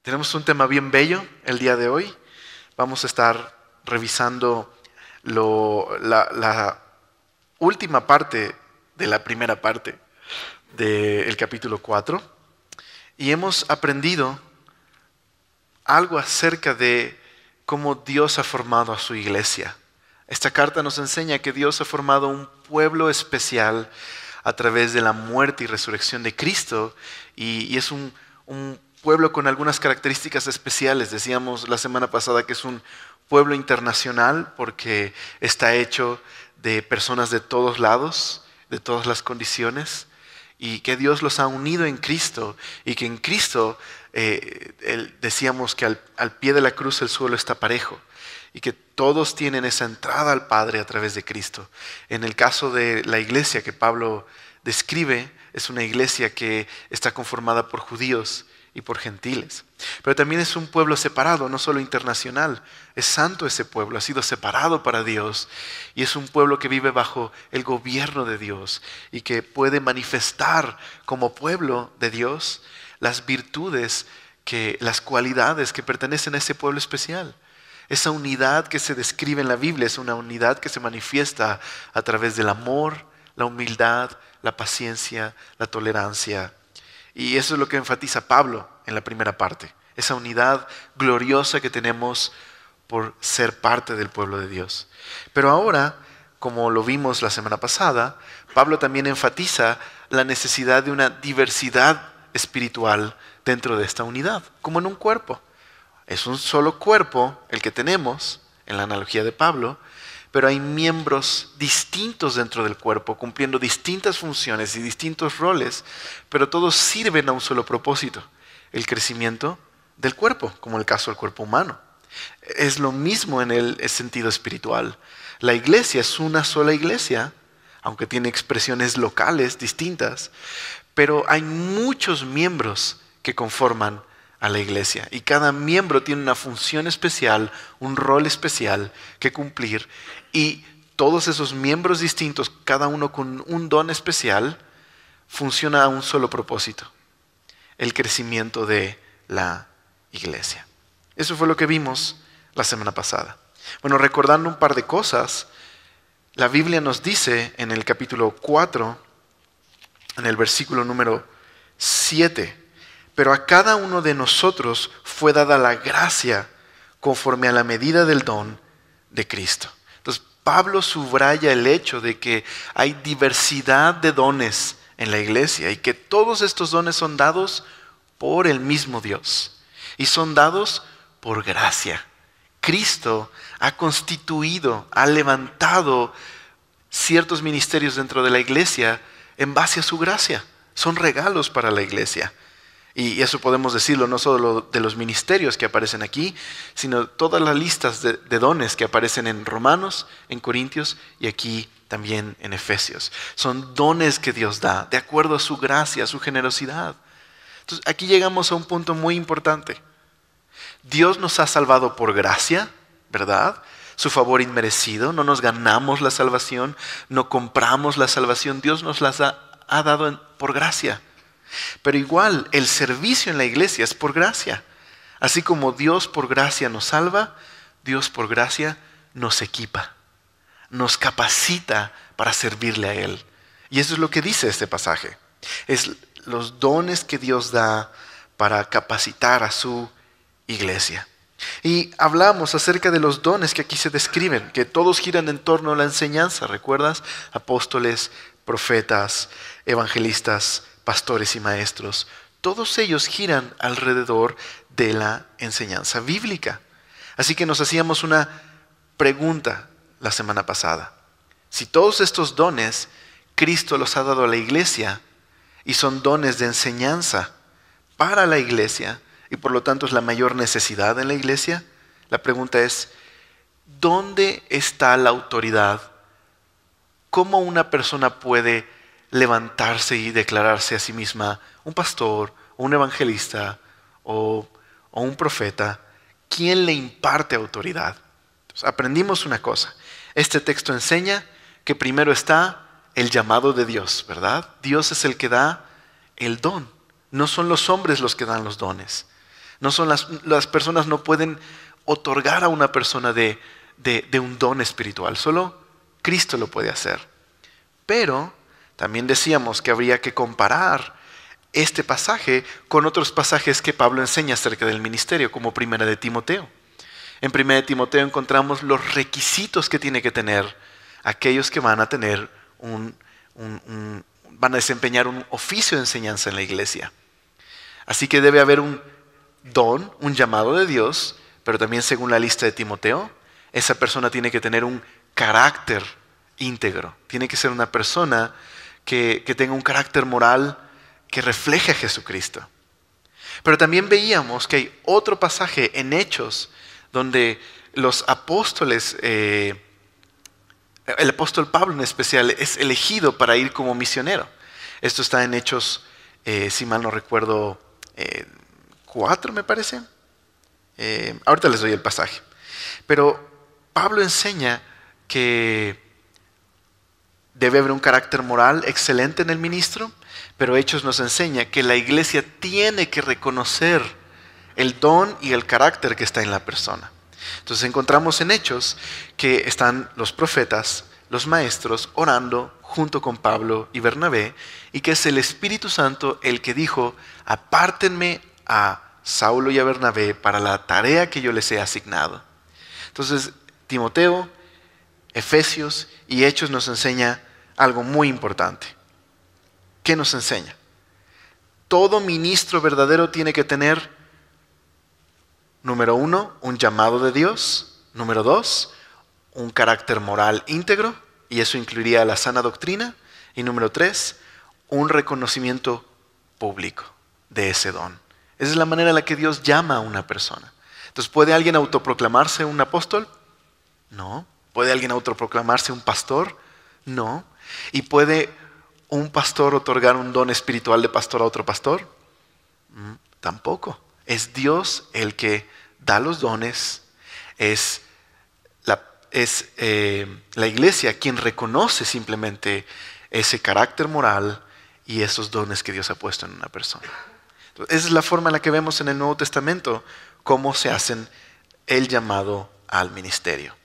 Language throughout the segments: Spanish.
Tenemos un tema bien bello el día de hoy. Vamos a estar revisando la última parte de la primera parte del capítulo 4 y hemos aprendido algo acerca de cómo Dios ha formado a su iglesia. Esta carta nos enseña que Dios ha formado un pueblo especial a través de la muerte y resurrección de Cristo y es un pueblo con algunas características especiales. Decíamos la semana pasada que es un pueblo internacional porque está hecho de personas de todos lados, de todas las condiciones, y que Dios los ha unido en Cristo y que en Cristo decíamos que al pie de la cruz el suelo está parejo y que todos tienen esa entrada al Padre a través de Cristo. En el caso de la iglesia que Pablo describe, es una iglesia que está conformada por judíos y por gentiles. Pero también es un pueblo separado, no solo internacional. Es santo ese pueblo, ha sido separado para Dios y es un pueblo que vive bajo el gobierno de Dios y que puede manifestar como pueblo de Dios las virtudes, las cualidades que pertenecen a ese pueblo especial. Esa unidad que se describe en la Biblia es una unidad que se manifiesta a través del amor, la humildad, la paciencia, la tolerancia. Y eso es lo que enfatiza Pablo en la primera parte, esa unidad gloriosa que tenemos por ser parte del pueblo de Dios. Pero ahora, como lo vimos la semana pasada, Pablo también enfatiza la necesidad de una diversidad espiritual dentro de esta unidad, como en un cuerpo. Es un solo cuerpo el que tenemos, en la analogía de Pablo, pero hay miembros distintos dentro del cuerpo, cumpliendo distintas funciones y distintos roles, pero todos sirven a un solo propósito, el crecimiento del cuerpo, como el caso del cuerpo humano. Es lo mismo en el sentido espiritual. La iglesia es una sola iglesia, aunque tiene expresiones locales distintas, pero hay muchos miembros que conforman a la iglesia y cada miembro tiene una función especial, un rol especial que cumplir y todos esos miembros distintos, cada uno con un don especial, funciona a un solo propósito, el crecimiento de la iglesia. Eso fue lo que vimos la semana pasada. Bueno, recordando un par de cosas, la Biblia nos dice en el capítulo 4, en el versículo número 7, pero a cada uno de nosotros fue dada la gracia conforme a la medida del don de Cristo. Entonces, Pablo subraya el hecho de que hay diversidad de dones en la iglesia y que todos estos dones son dados por el mismo Dios y son dados por gracia. Cristo ha constituido, ha levantado ciertos ministerios dentro de la iglesia en base a su gracia. Son regalos para la iglesia. Y eso podemos decirlo no solo de los ministerios que aparecen aquí, sino todas las listas de dones que aparecen en Romanos, en Corintios y aquí también en Efesios. Son dones que Dios da de acuerdo a su gracia, a su generosidad. Entonces aquí llegamos a un punto muy importante. Dios nos ha salvado por gracia, ¿verdad? Su favor inmerecido, no nos ganamos la salvación, no compramos la salvación, Dios nos las ha dado por gracia. Pero igual, el servicio en la iglesia es por gracia. Así como Dios por gracia nos salva, Dios por gracia nos equipa, nos capacita para servirle a Él. Y eso es lo que dice este pasaje. Es los dones que Dios da para capacitar a su iglesia. Y hablamos acerca de los dones que aquí se describen, que todos giran en torno a la enseñanza, ¿recuerdas? Apóstoles, profetas, evangelistas, pastores y maestros, todos ellos giran alrededor de la enseñanza bíblica. Así que nos hacíamos una pregunta la semana pasada. Si todos estos dones Cristo los ha dado a la iglesia y son dones de enseñanza para la iglesia y por lo tanto es la mayor necesidad en la iglesia, la pregunta es, ¿dónde está la autoridad? ¿Cómo una persona puede levantarse y declararse a sí misma un pastor, o un evangelista o un profeta? ¿Quién le imparte autoridad? Entonces, aprendimos una cosa. Este texto enseña que primero está el llamado de Dios, ¿verdad? Dios es el que da el don. No son los hombres los que dan los dones. Las personas no pueden otorgar a una persona de un don espiritual. Solo Cristo lo puede hacer. Pero también decíamos que habría que comparar este pasaje con otros pasajes que Pablo enseña acerca del ministerio, como Primera de Timoteo. En Primera de Timoteo encontramos los requisitos que tiene que tener aquellos que van a tener van a desempeñar un oficio de enseñanza en la iglesia. Así que debe haber un don, un llamado de Dios, pero también según la lista de Timoteo, esa persona tiene que tener un carácter íntegro. Tiene que ser una persona que tenga un carácter moral que refleje a Jesucristo. Pero también veíamos que hay otro pasaje en Hechos donde los apóstoles, el apóstol Pablo en especial, es elegido para ir como misionero. Esto está en Hechos, si mal no recuerdo, 4 me parece. Ahorita les doy el pasaje. Pero Pablo enseña que debe haber un carácter moral excelente en el ministro, pero Hechos nos enseña que la iglesia tiene que reconocer el don y el carácter que está en la persona. Entonces encontramos en Hechos que están los profetas, los maestros, orando junto con Pablo y Bernabé, y que es el Espíritu Santo el que dijo: apártenme a Saulo y a Bernabé para la tarea que yo les he asignado. Entonces Timoteo, Efesios y Hechos nos enseña algo muy importante. ¿Qué nos enseña? Todo ministro verdadero tiene que tener, número 1, un llamado de Dios. Número 2, un carácter moral íntegro, y eso incluiría la sana doctrina. Y número 3, un reconocimiento público de ese don. Esa es la manera en la que Dios llama a una persona. Entonces, ¿puede alguien autoproclamarse un apóstol? No. ¿Puede alguien autoproclamarse un pastor? No. ¿Y puede un pastor otorgar un don espiritual de pastor a otro pastor? Tampoco. Es Dios el que da los dones. Es la iglesia quien reconoce simplemente ese carácter moral y esos dones que Dios ha puesto en una persona. Entonces, esa es la forma en la que vemos en el Nuevo Testamento cómo se hacen el llamado al ministerio.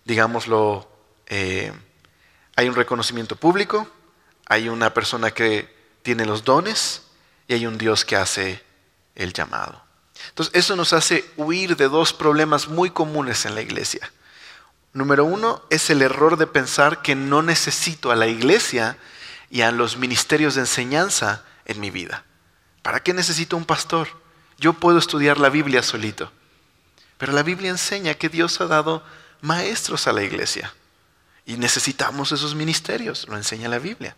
Digámoslo, hay un reconocimiento público, hay una persona que tiene los dones y hay un Dios que hace el llamado. Entonces, eso nos hace huir de dos problemas muy comunes en la iglesia. Número 1 es el error de pensar que no necesito a la iglesia y a los ministerios de enseñanza en mi vida. ¿Para qué necesito un pastor? Yo puedo estudiar la Biblia solito. Pero la Biblia enseña que Dios ha dado maestros a la iglesia. Y necesitamos esos ministerios, lo enseña la Biblia.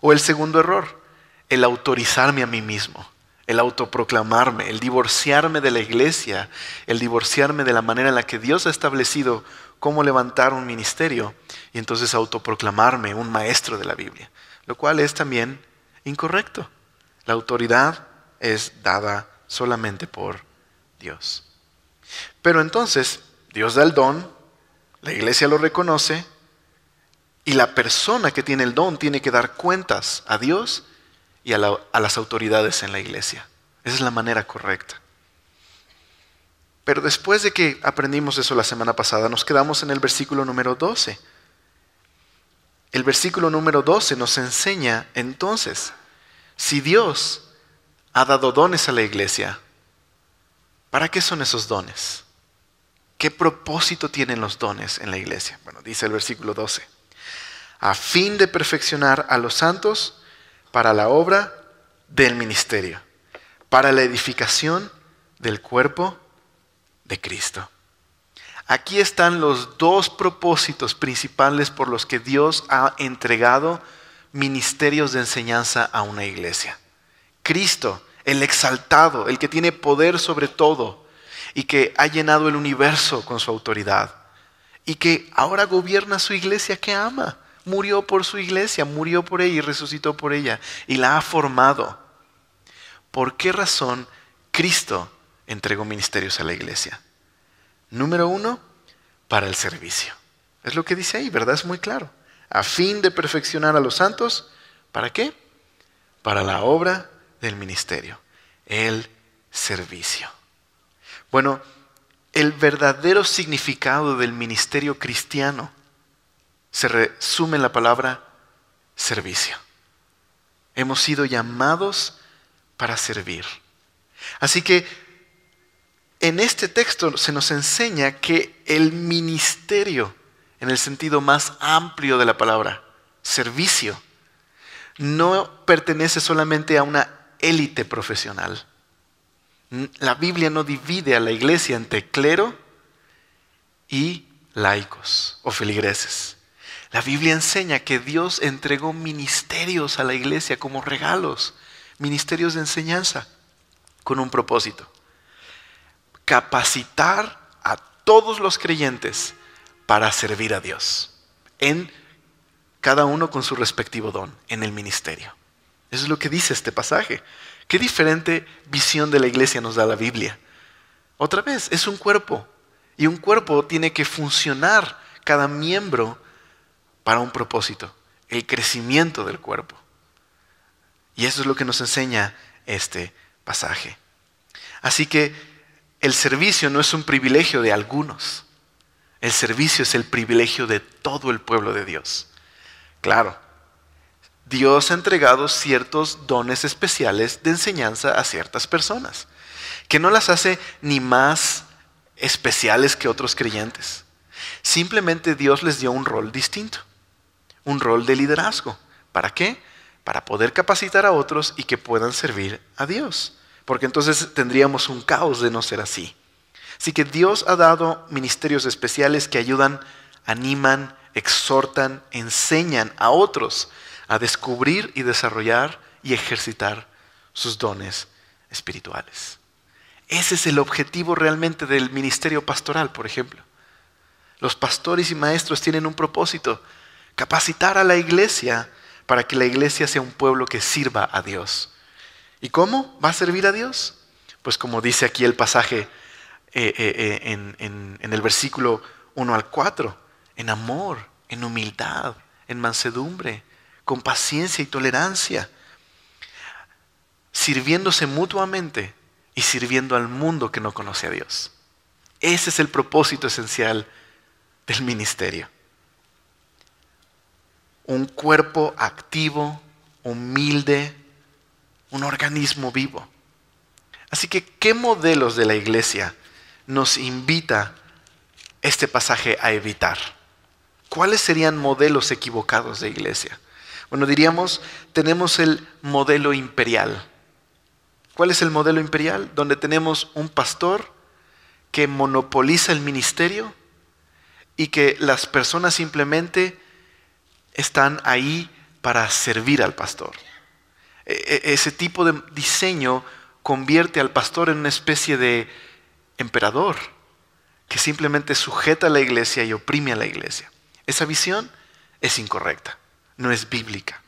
O el segundo error, el autorizarme a mí mismo, el autoproclamarme, el divorciarme de la iglesia, el divorciarme de la manera en la que Dios ha establecido cómo levantar un ministerio y entonces autoproclamarme un maestro de la Biblia, lo cual es también incorrecto. La autoridad es dada solamente por Dios. Pero entonces, Dios da el don, la iglesia lo reconoce, y la persona que tiene el don tiene que dar cuentas a Dios y a las autoridades en la iglesia. Esa es la manera correcta. Pero después de que aprendimos eso la semana pasada, nos quedamos en el versículo número 12. El versículo número 12 nos enseña entonces, si Dios ha dado dones a la iglesia, ¿para qué son esos dones? ¿Qué propósito tienen los dones en la iglesia? Bueno, dice el versículo 12. A fin de perfeccionar a los santos para la obra del ministerio, para la edificación del cuerpo de Cristo. Aquí están los dos propósitos principales por los que Dios ha entregado ministerios de enseñanza a una iglesia. Cristo, el exaltado, el que tiene poder sobre todo y que ha llenado el universo con su autoridad y que ahora gobierna su iglesia que ama. Murió por su iglesia, murió por ella y resucitó por ella y la ha formado. ¿Por qué razón Cristo entregó ministerios a la iglesia? Número 1, para el servicio. Es lo que dice ahí, ¿verdad? Es muy claro. A fin de perfeccionar a los santos, ¿para qué? Para la obra del ministerio, el servicio. Bueno, el verdadero significado del ministerio cristiano se resume en la palabra servicio. Hemos sido llamados para servir. Así que en este texto se nos enseña que el ministerio, en el sentido más amplio de la palabra, servicio, no pertenece solamente a una élite profesional. La Biblia no divide a la iglesia entre clero y laicos o feligreses. La Biblia enseña que Dios entregó ministerios a la iglesia como regalos, ministerios de enseñanza, con un propósito: capacitar a todos los creyentes para servir a Dios, en cada uno con su respectivo don, en el ministerio. Eso es lo que dice este pasaje. Qué diferente visión de la iglesia nos da la Biblia. Otra vez, es un cuerpo, y un cuerpo tiene que funcionar, cada miembro, para un propósito: el crecimiento del cuerpo. Y eso es lo que nos enseña este pasaje. Así que el servicio no es un privilegio de algunos. El servicio es el privilegio de todo el pueblo de Dios. Claro, Dios ha entregado ciertos dones especiales de enseñanza a ciertas personas, que no las hace ni más especiales que otros creyentes. Simplemente Dios les dio un rol distinto, un rol de liderazgo. ¿Para qué? Para poder capacitar a otros y que puedan servir a Dios. Porque entonces tendríamos un caos de no ser así. Así que Dios ha dado ministerios especiales que ayudan, animan, exhortan, enseñan a otros a descubrir y desarrollar y ejercitar sus dones espirituales. Ese es el objetivo realmente del ministerio pastoral, por ejemplo. Los pastores y maestros tienen un propósito: capacitar a la iglesia para que la iglesia sea un pueblo que sirva a Dios. ¿Y cómo va a servir a Dios? Pues como dice aquí el pasaje en el versículo 1 al 4, en amor, en humildad, en mansedumbre, con paciencia y tolerancia, sirviéndose mutuamente y sirviendo al mundo que no conoce a Dios. Ese es el propósito esencial del ministerio. Un cuerpo activo, humilde, un organismo vivo. Así que, ¿qué modelos de la iglesia nos invita este pasaje a evitar? ¿Cuáles serían modelos equivocados de iglesia? Bueno, diríamos, tenemos el modelo imperial. ¿Cuál es el modelo imperial? Donde tenemos un pastor que monopoliza el ministerio y que las personas simplemente están ahí para servir al pastor. Ese tipo de diseño convierte al pastor en una especie de emperador que simplemente sujeta a la iglesia y oprime a la iglesia. Esa visión es incorrecta, no es bíblica.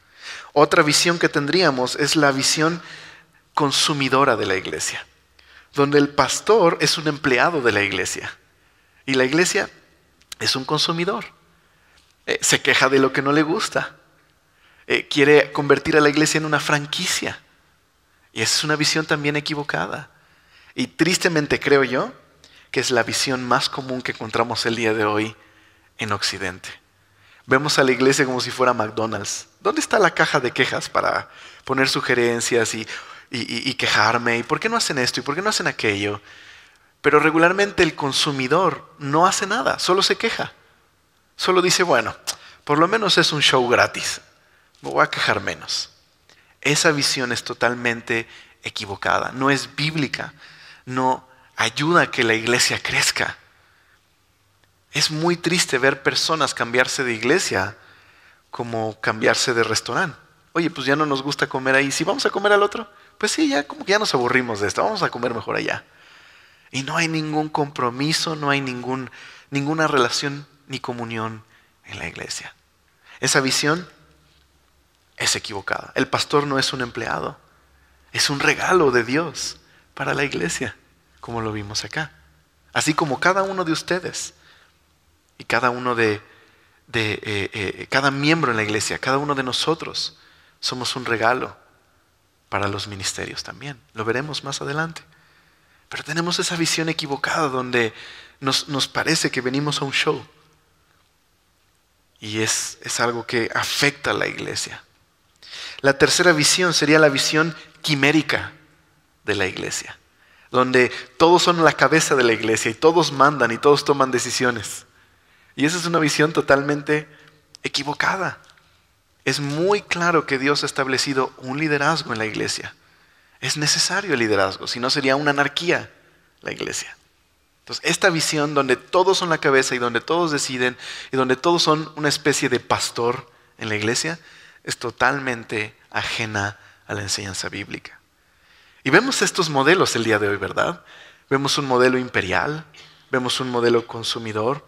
Otra visión que tendríamos es la visión consumidora de la iglesia, donde el pastor es un empleado de la iglesia y la iglesia es un consumidor. Se queja de lo que no le gusta. Quiere convertir a la iglesia en una franquicia. Y esa es una visión también equivocada. Y tristemente creo yo que es la visión más común que encontramos el día de hoy en Occidente. Vemos a la iglesia como si fuera McDonald's. ¿Dónde está la caja de quejas para poner sugerencias y quejarme? ¿Y por qué no hacen esto? ¿Y por qué no hacen aquello? Pero regularmente el consumidor no hace nada, solo se queja. Solo dice, bueno, por lo menos es un show gratis. Me voy a quejar menos. Esa visión es totalmente equivocada. No es bíblica. No ayuda a que la iglesia crezca. Es muy triste ver personas cambiarse de iglesia como cambiarse de restaurante. Oye, pues ya no nos gusta comer ahí. ¿Sí vamos a comer al otro? Pues sí, ya como que ya nos aburrimos de esto. Vamos a comer mejor allá. Y no hay ningún compromiso, no hay ninguna relación ni comunión en la iglesia. Esa visión es equivocada. El pastor no es un empleado, es un regalo de Dios para la iglesia, como lo vimos acá. Así como cada uno de ustedes y cada uno cada miembro en la iglesia, cada uno de nosotros somos un regalo para los ministerios también. Lo veremos más adelante. Pero tenemos esa visión equivocada donde nos parece que venimos a un show. Y es algo que afecta a la iglesia. La tercera visión sería la visión quimérica de la iglesia, donde todos son la cabeza de la iglesia y todos mandan y todos toman decisiones. Y esa es una visión totalmente equivocada. Es muy claro que Dios ha establecido un liderazgo en la iglesia. Es necesario el liderazgo, si no sería una anarquía la iglesia. Entonces, esta visión donde todos son la cabeza y donde todos deciden y donde todos son una especie de pastor en la iglesia, es totalmente ajena a la enseñanza bíblica. Y vemos estos modelos el día de hoy, ¿verdad? Vemos un modelo imperial, vemos un modelo consumidor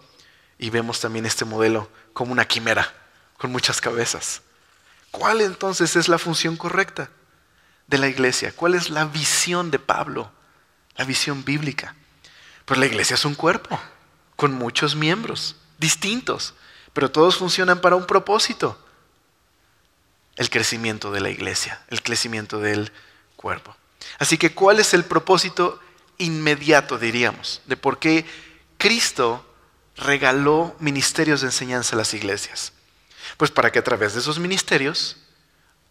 y vemos también este modelo como una quimera, con muchas cabezas. ¿Cuál entonces es la función correcta de la iglesia? ¿Cuál es la visión de Pablo? La visión bíblica. Pues la iglesia es un cuerpo, con muchos miembros distintos, pero todos funcionan para un propósito. El crecimiento de la iglesia, el crecimiento del cuerpo. Así que, ¿cuál es el propósito inmediato, diríamos, de por qué Cristo regaló ministerios de enseñanza a las iglesias? Pues para que a través de esos ministerios,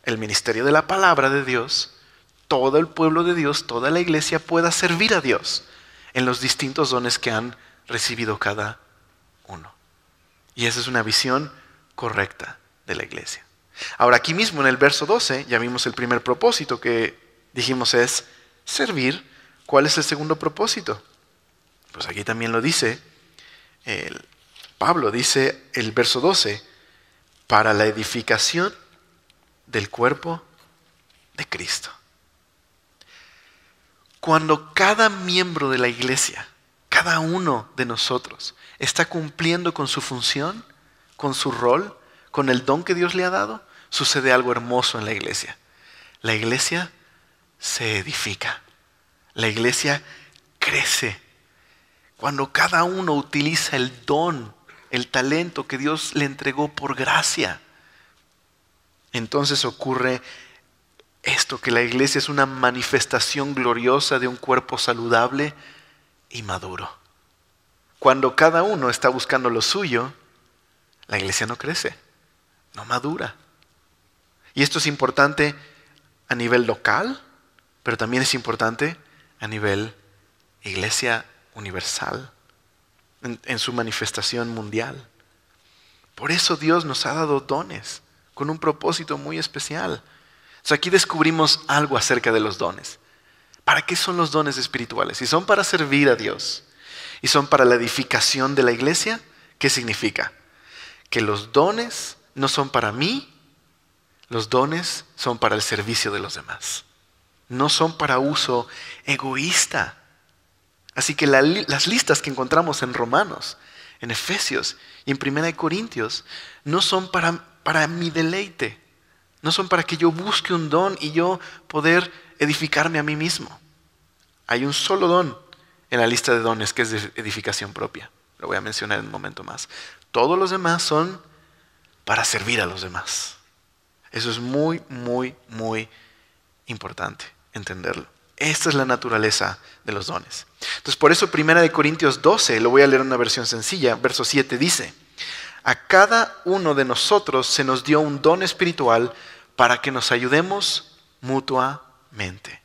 el ministerio de la palabra de Dios, todo el pueblo de Dios, toda la iglesia pueda servir a Dios en los distintos dones que han recibido cada uno. Y esa es una visión correcta de la iglesia. Ahora, aquí mismo en el verso 12, ya vimos el primer propósito que dijimos es servir. ¿Cuál es el segundo propósito? Pues aquí también lo dice, Pablo dice el verso 12, para la edificación del cuerpo de Cristo. Cuando cada miembro de la iglesia, cada uno de nosotros, está cumpliendo con su función, con su rol, con el don que Dios le ha dado, sucede algo hermoso en la iglesia. La iglesia se edifica. La iglesia crece. Cuando cada uno utiliza el don, el talento que Dios le entregó por gracia, entonces ocurre esto, que la iglesia es una manifestación gloriosa de un cuerpo saludable y maduro. Cuando cada uno está buscando lo suyo, la iglesia no crece, no madura. Y esto es importante a nivel local, pero también es importante a nivel iglesia universal, en su manifestación mundial. Por eso Dios nos ha dado dones con un propósito muy especial. Entonces aquí descubrimos algo acerca de los dones. ¿Para qué son los dones espirituales? Si son para servir a Dios y son para la edificación de la iglesia, ¿qué significa? Que los dones no son para mí, los dones son para el servicio de los demás. No son para uso egoísta. Así que las listas que encontramos en Romanos, en Efesios y en 1 Corintios no son para mi deleite. No son para que yo busque un don y yo poder edificarme a mí mismo. Hay un solo don en la lista de dones que es de edificación propia. Lo voy a mencionar en un momento más. Todos los demás son para servir a los demás. Eso es muy, muy, muy importante entenderlo. Esta es la naturaleza de los dones. Entonces, por eso 1 Corintios 12, lo voy a leer en una versión sencilla, verso 7 dice: a cada uno de nosotros se nos dio un don espiritual para que nos ayudemos mutuamente.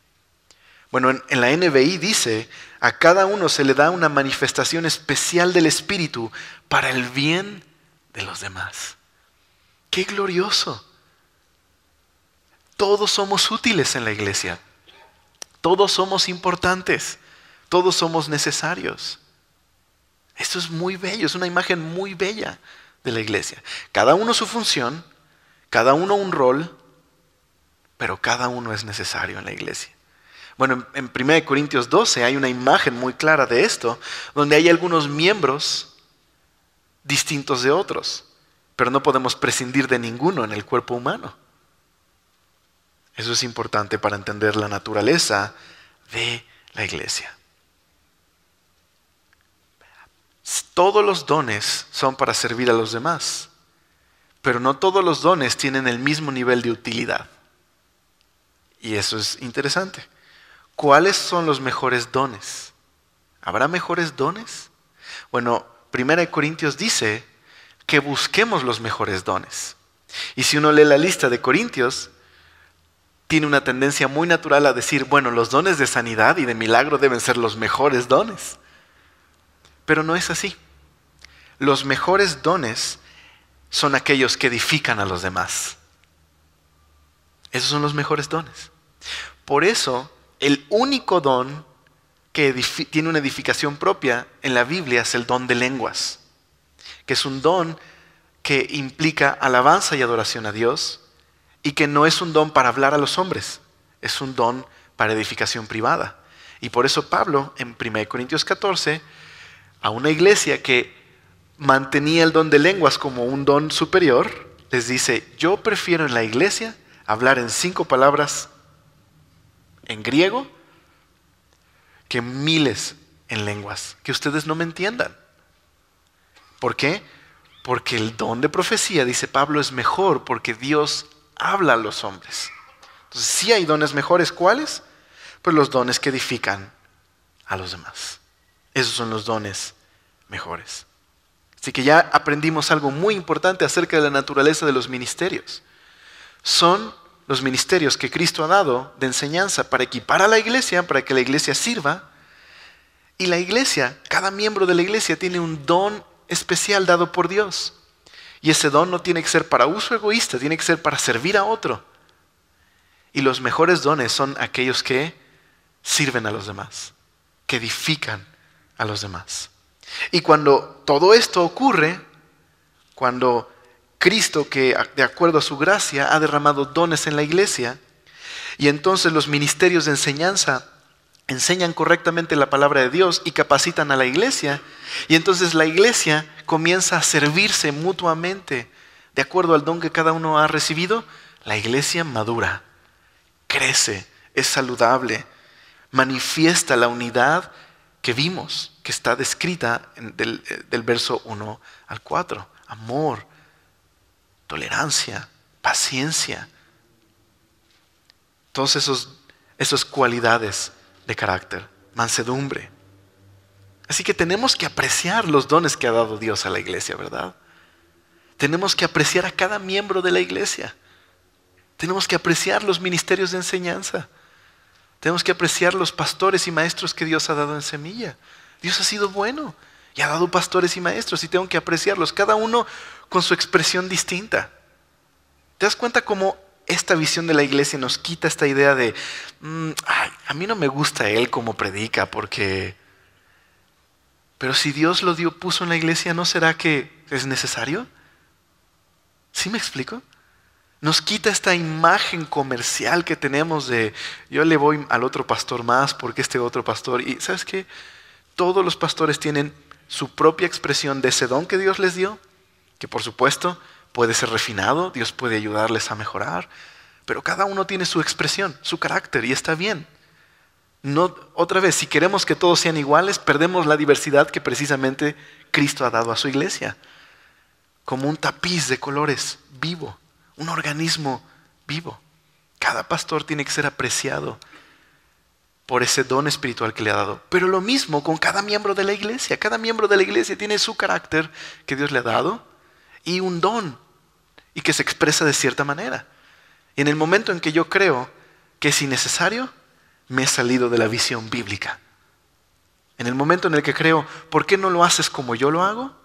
Bueno, en la NBI dice: a cada uno se le da una manifestación especial del Espíritu para el bien de los demás. ¡Qué glorioso! Todos somos útiles en la iglesia. Todos somos importantes. Todos somos necesarios. Esto es muy bello, es una imagen muy bella de la iglesia. Cada uno su función, cada uno un rol, pero cada uno es necesario en la iglesia. Bueno, en 1 Corintios 12 hay una imagen muy clara de esto, donde hay algunos miembros distintos de otros, pero no podemos prescindir de ninguno en el cuerpo humano. Eso es importante para entender la naturaleza de la iglesia. Todos los dones son para servir a los demás, pero no todos los dones tienen el mismo nivel de utilidad. Y eso es interesante. ¿cuáles son los mejores dones? ¿Habrá mejores dones? Bueno, 1 Corintios dice que busquemos los mejores dones. Y si uno lee la lista de Corintios, tiene una tendencia muy natural a decir, bueno, los dones de sanidad y de milagro deben ser los mejores dones. Pero no es así. Los mejores dones son aquellos que edifican a los demás. Esos son los mejores dones. Por eso, el único don que tiene una edificación propia en la Biblia es el don de lenguas, que es un don que implica alabanza y adoración a Dios y que no es un don para hablar a los hombres, es un don para edificación privada. Y por eso Pablo, en 1 Corintios 14, a una iglesia que mantenía el don de lenguas como un don superior, les dice, yo prefiero en la iglesia hablar en 5 palabras en griego que miles en lenguas, que ustedes no me entiendan. ¿Por qué? Porque el don de profecía, dice Pablo, es mejor porque Dios habla a los hombres. Entonces, sí hay dones mejores. ¿Cuáles? Pues los dones que edifican a los demás. Esos son los dones mejores. Así que ya aprendimos algo muy importante acerca de la naturaleza de los ministerios. Son los ministerios que Cristo ha dado de enseñanza para equipar a la iglesia, para que la iglesia sirva. Y la iglesia, cada miembro de la iglesia tiene un don especial dado por Dios. Y ese don no tiene que ser para uso egoísta, tiene que ser para servir a otro. Y los mejores dones son aquellos que sirven a los demás, que edifican a los demás. Y cuando todo esto ocurre, cuando Cristo, que de acuerdo a su gracia ha derramado dones en la iglesia, y entonces los ministerios de enseñanza enseñan correctamente la palabra de Dios y capacitan a la iglesia, y entonces la iglesia comienza a servirse mutuamente de acuerdo al don que cada uno ha recibido, la iglesia madura, crece, es saludable, manifiesta la unidad que vimos, que está descrita del verso 1 al 4. Amor, tolerancia, paciencia. Todas esas cualidades de carácter, mansedumbre. Así que tenemos que apreciar los dones que ha dado Dios a la iglesia, ¿verdad? Tenemos que apreciar a cada miembro de la iglesia. Tenemos que apreciar los ministerios de enseñanza. Tenemos que apreciar los pastores y maestros que Dios ha dado en Semilla. Dios ha sido bueno y ha dado pastores y maestros y tengo que apreciarlos, cada uno con su expresión distinta. ¿Te das cuenta cómo esta visión de la iglesia nos quita esta idea de a mí no me gusta él como predica porque... Pero si Dios lo puso en la iglesia, ¿no será que es necesario? ¿Sí me explico? Nos quita esta imagen comercial que tenemos de yo le voy al otro pastor más porque este otro pastor... Y ¿sabes qué? Todos los pastores tienen su propia expresión de ese don que Dios les dio, que por supuesto puede ser refinado, Dios puede ayudarles a mejorar, pero cada uno tiene su expresión, su carácter y está bien. No, otra vez, si queremos que todos sean iguales, perdemos la diversidad que precisamente Cristo ha dado a su iglesia. Como un tapiz de colores vivo, un organismo vivo. Cada pastor tiene que ser apreciado por ese don espiritual que le ha dado. Pero lo mismo con cada miembro de la iglesia. Cada miembro de la iglesia tiene su carácter que Dios le ha dado y un don y que se expresa de cierta manera. Y en el momento en que yo creo que es innecesario, me he salido de la visión bíblica. En el momento en el que creo, ¿por qué no lo haces como yo lo hago?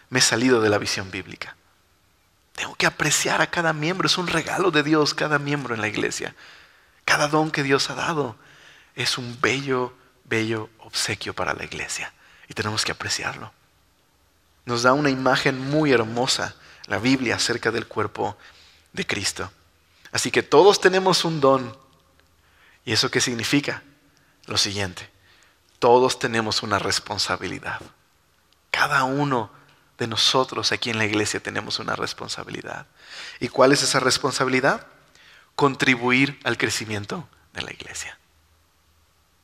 Me he salido de la visión bíblica. Tengo que apreciar a cada miembro. Es un regalo de Dios cada miembro en la iglesia. Cada don que Dios ha dado es un bello, bello obsequio para la iglesia. Y tenemos que apreciarlo. Nos da una imagen muy hermosa la Biblia acerca del cuerpo de Cristo. Así que todos tenemos un don. ¿Y eso qué significa? Lo siguiente, todos tenemos una responsabilidad. Cada uno de nosotros aquí en la iglesia tenemos una responsabilidad. ¿Y cuál es esa responsabilidad? Contribuir al crecimiento de la iglesia.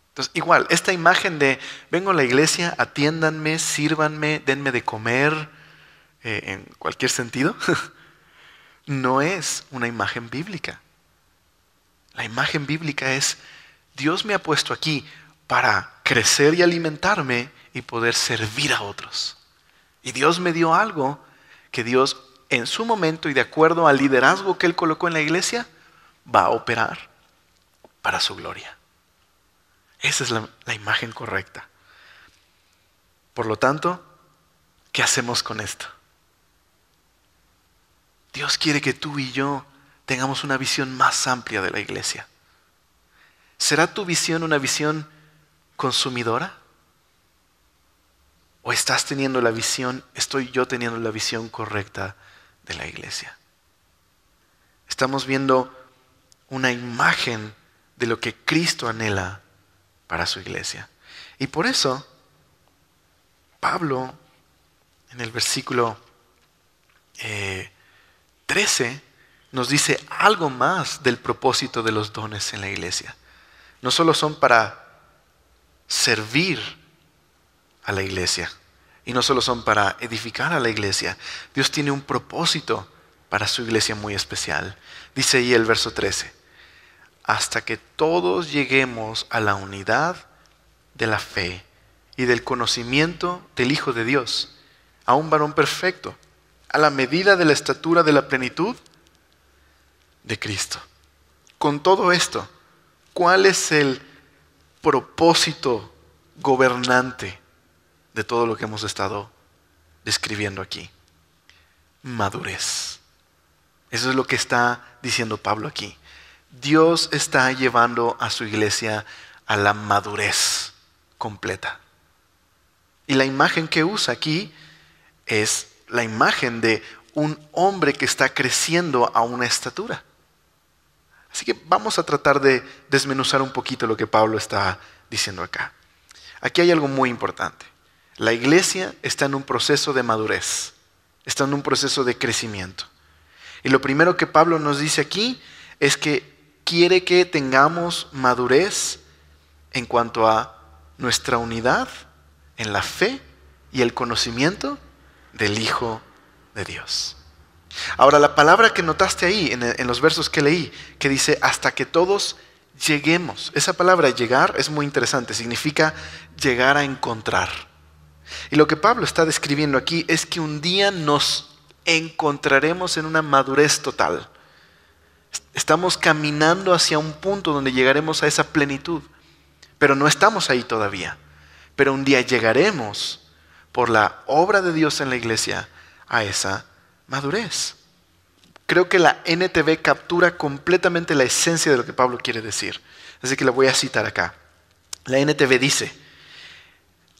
Entonces, igual, esta imagen de vengo a la iglesia, atiéndanme, sírvanme, denme de comer, en cualquier sentido, no es una imagen bíblica. La imagen bíblica es, Dios me ha puesto aquí para crecer y alimentarme y poder servir a otros. Y Dios me dio algo que Dios en su momento y de acuerdo al liderazgo que Él colocó en la iglesia, va a operar para su gloria. Esa es la imagen correcta. Por lo tanto, ¿qué hacemos con esto? Dios quiere que tú y yo tengamos una visión más amplia de la iglesia. ¿Será tu visión una visión consumidora? ¿O estoy yo teniendo la visión correcta de la iglesia? Estamos viendo una imagen de lo que Cristo anhela para su iglesia. Y por eso, Pablo, en el versículo 13, nos dice algo más del propósito de los dones en la iglesia. No solo son para servir a la iglesia, y no solo son para edificar a la iglesia. Dios tiene un propósito para su iglesia muy especial. Dice ahí el verso 13, hasta que todos lleguemos a la unidad de la fe y del conocimiento del Hijo de Dios, a un varón perfecto, a la medida de la estatura de la plenitud de Cristo. Con todo esto, ¿cuál es el propósito gobernante de todo lo que hemos estado describiendo aquí? Madurez. Eso es lo que está diciendo Pablo aquí. Dios está llevando a su iglesia a la madurez completa. Y la imagen que usa aquí es la imagen de un hombre que está creciendo a una estatura. Así que vamos a tratar de desmenuzar un poquito lo que Pablo está diciendo acá. Aquí hay algo muy importante. La iglesia está en un proceso de madurez, está en un proceso de crecimiento. Y lo primero que Pablo nos dice aquí es que quiere que tengamos madurez en cuanto a nuestra unidad en la fe y el conocimiento del Hijo de Dios. Ahora, la palabra que notaste ahí en los versos que leí, que dice hasta que todos lleguemos. Esa palabra llegar es muy interesante, significa llegar a encontrar. Y lo que Pablo está describiendo aquí es que un día nos encontraremos en una madurez total. Estamos caminando hacia un punto donde llegaremos a esa plenitud, pero no estamos ahí todavía. Pero un día llegaremos por la obra de Dios en la iglesia a esa madurez. Creo que la NTV captura completamente la esencia de lo que Pablo quiere decir. Así que la voy a citar acá. La NTV dice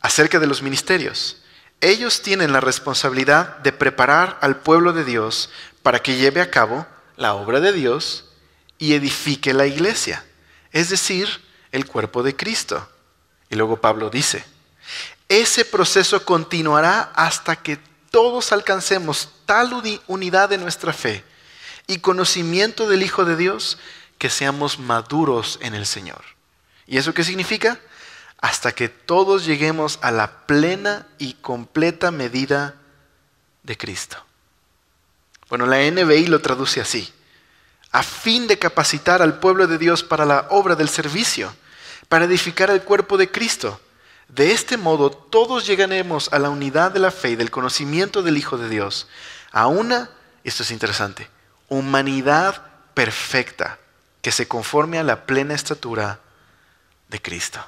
acerca de los ministerios: ellos tienen la responsabilidad de preparar al pueblo de Dios para que lleve a cabo la obra de Dios y edifique la iglesia, es decir, el cuerpo de Cristo. Y luego Pablo dice, ese proceso continuará hasta que todos alcancemos tal unidad de nuestra fe y conocimiento del Hijo de Dios que seamos maduros en el Señor. ¿Y eso qué significa? Hasta que todos lleguemos a la plena y completa medida de Cristo. Bueno, la NBI lo traduce así: a fin de capacitar al pueblo de Dios para la obra del servicio, para edificar el cuerpo de Cristo. De este modo todos llegaremos a la unidad de la fe y del conocimiento del Hijo de Dios, a una, esto es interesante, humanidad perfecta, que se conforme a la plena estatura de Cristo.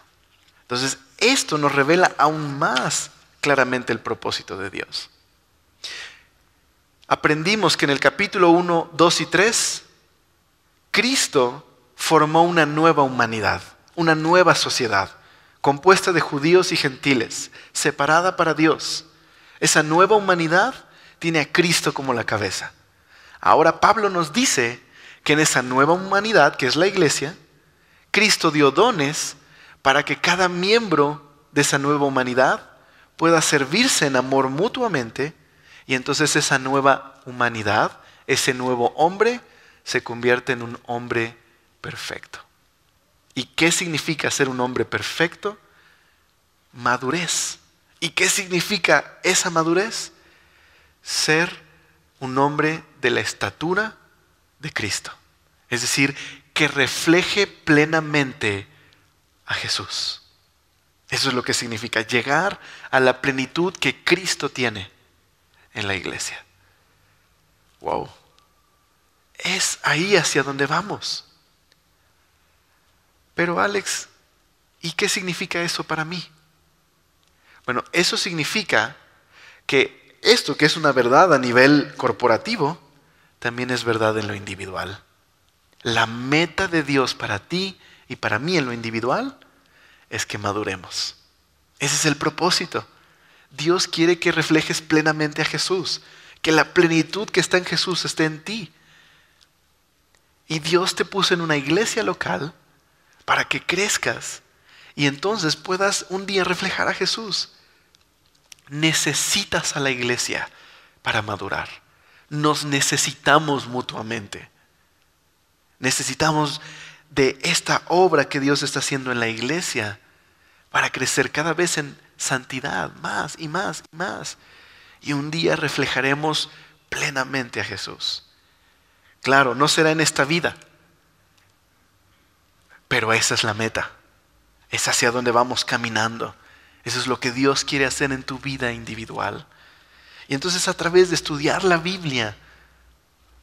Entonces, esto nos revela aún más claramente el propósito de Dios. Aprendimos que en el capítulo 1, 2 y 3, Cristo formó una nueva humanidad, una nueva sociedad, compuesta de judíos y gentiles, separada para Dios. Esa nueva humanidad tiene a Cristo como la cabeza. Ahora Pablo nos dice que en esa nueva humanidad, que es la iglesia, Cristo dio dones para que cada miembro de esa nueva humanidad pueda servirse en amor mutuamente, y entonces esa nueva humanidad, ese nuevo hombre, se convierte en un hombre perfecto. ¿Y qué significa ser un hombre perfecto? Madurez. ¿Y qué significa esa madurez? Ser un hombre de la estatura de Cristo. Es decir, que refleje plenamente a Jesús. Eso es lo que significa llegar a la plenitud que Cristo tiene en la iglesia. Wow. Es ahí hacia donde vamos. Pero Alex, ¿y qué significa eso para mí? Bueno, eso significa que esto que es una verdad a nivel corporativo, también es verdad en lo individual. La meta de Dios para ti y para mí en lo individual es que maduremos. Ese es el propósito. Dios quiere que reflejes plenamente a Jesús, que la plenitud que está en Jesús esté en ti. Y Dios te puso en una iglesia local para que crezcas y entonces puedas un día reflejar a Jesús. Necesitas a la iglesia para madurar. Nos necesitamos mutuamente. Necesitamos de esta obra que Dios está haciendo en la iglesia para crecer cada vez en santidad, más y más y más. Y un día reflejaremos plenamente a Jesús. Claro, no será en esta vida, pero esa es la meta. Es hacia donde vamos caminando. Eso es lo que Dios quiere hacer en tu vida individual. Y entonces a través de estudiar la Biblia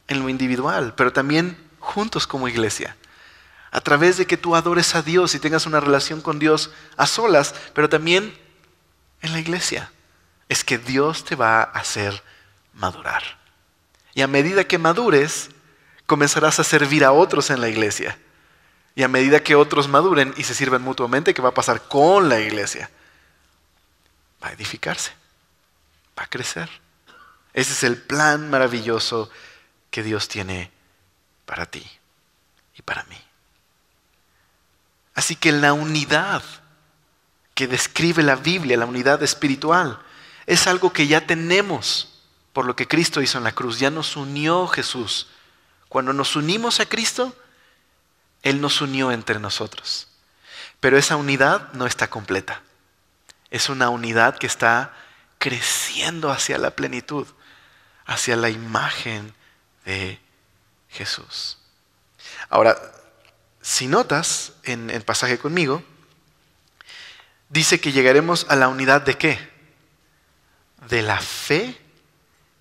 en lo individual, pero también juntos como iglesia, a través de que tú adores a Dios y tengas una relación con Dios a solas, pero también en la iglesia, es que Dios te va a hacer madurar. Y a medida que madures, comenzarás a servir a otros en la iglesia. Y a medida que otros maduren y se sirvan mutuamente, ¿qué va a pasar con la iglesia? Va a edificarse, va a crecer. Ese es el plan maravilloso que Dios tiene para ti y para mí. Así que la unidad que describe la Biblia, la unidad espiritual, es algo que ya tenemos por lo que Cristo hizo en la cruz. Ya nos unió Jesús. Cuando nos unimos a Cristo, Él nos unió entre nosotros. Pero esa unidad no está completa. Es una unidad que está creciendo hacia la plenitud, hacia la imagen de Jesús. Ahora, si notas en el pasaje conmigo, dice que llegaremos a la unidad ¿de qué? De la fe